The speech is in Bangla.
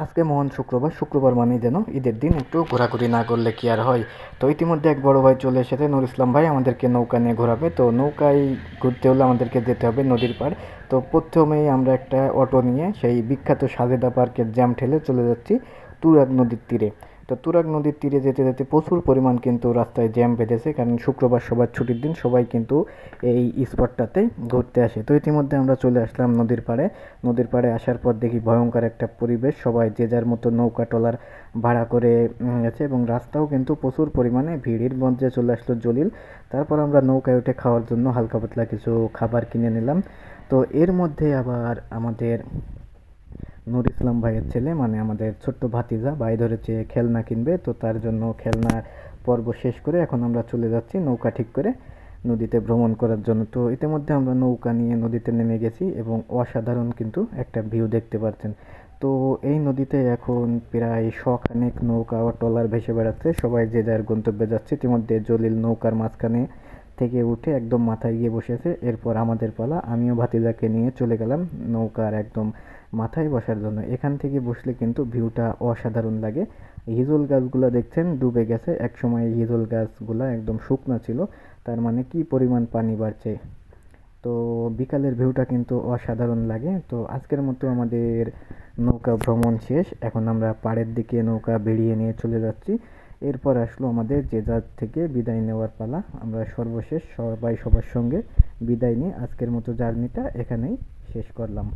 আজকে মহান শুক্রবার। শুক্রবার মানেই যেন ঈদের দিন, একটু ঘোরাঘুরি না করলে কি আর হয়। তো ইতিমধ্যে এক বড় ভাই চলে এসেছে, নুর ইসলাম ভাই আমাদেরকে নৌকা নিয়ে ঘোরাবে। তো নৌকায় ঘুরতে হলে আমাদেরকে যেতে হবে নদীর পাড়। তো প্রথমেই আমরা একটা অটো নিয়ে সেই বিখ্যাত সাজেদা পার্কের জ্যাম ঠেলে চলে যাচ্ছি তুরাগ নদীর তীরে। তো তুরাগ নদীর তীরে যেতে যেতে প্রচুর পরিমাণ কিন্তু রাস্তায় জ্যাম বেঁধেছে, কারণ শুক্রবার সবার ছুটির দিন, সবাই কিন্তু এই স্পটটাতে ঘুরতে আসে। তো ইতিমধ্যে আমরা চলে আসলাম নদীর পাড়ে। নদীর পাড়ে আসার পর দেখি ভয়ঙ্কর একটা পরিবেশ, সবাই যে যার মতো নৌকা ট্রলার ভাড়া করে গেছে, এবং রাস্তাও কিন্তু প্রচুর পরিমাণে ভিড়ের মধ্যে চলে আসলো জলিল। তারপর আমরা নৌকায় উঠে খাওয়ার জন্য হালকা পাতলা কিছু খাবার কিনে নিলাম। তো এর মধ্যে আবার আমাদের নূর ইসলাম ভাইয়ের ছেলে, মানে আমাদের ছোট্ট ভাতিজা, ভাই ধরেছে খেলনা কিনবে। তো তার জন্য খেলনার পর্ব শেষ করে এখন আমরা চলে যাচ্ছি নৌকা ঠিক করে নদীতে ভ্রমণ করার জন্য। তো ইতিমধ্যে আমরা নৌকা নিয়ে নদীতে নেমে গেছি এবং অসাধারণ কিন্তু একটা ভিউ দেখতে পাচ্ছেন। তো এই নদীতে এখন প্রায় শখানেক নৌকা ও ট্রলার ভেসে বেড়াচ্ছে, সবাই যে যার গন্তব্যে যাচ্ছে। ইতিমধ্যে জলিল নৌকার মাঝখানে থেকে উঠে একদম মাথায় গিয়ে বসেছে। এরপর আমাদের পালা, আমিও ভাতিজাকে নিয়ে চলে গেলাম নৌকার একদম মাথায় বসার জন্য। এখান থেকে বসলে কিন্তু ভিউটা অসাধারণ লাগে। হিজল গাছগুলো দেখছেন ডুবে গেছে, একসময় হিজল গাছগুলো একদম শুকনো ছিল, তার মানে কি পরিমাণ পানি বাড়ছে। তো বিকালের ভিউটা কিন্তু অসাধারণ লাগে। তো আজকের মতো আমাদের নৌকা ভ্রমণ শেষ, এখন আমরা পাড়ের দিকে নৌকা বেরিয়ে নিয়ে চলে যাচ্ছি। এরপর আসলো আমাদের যে যার থেকে বিদায় নেওয়ার পালা। আমরা সর্বশেষ সবাই সবার সঙ্গে বিদায় নিয়ে আজকের মতো জার্নিটা এখানেই শেষ করলাম।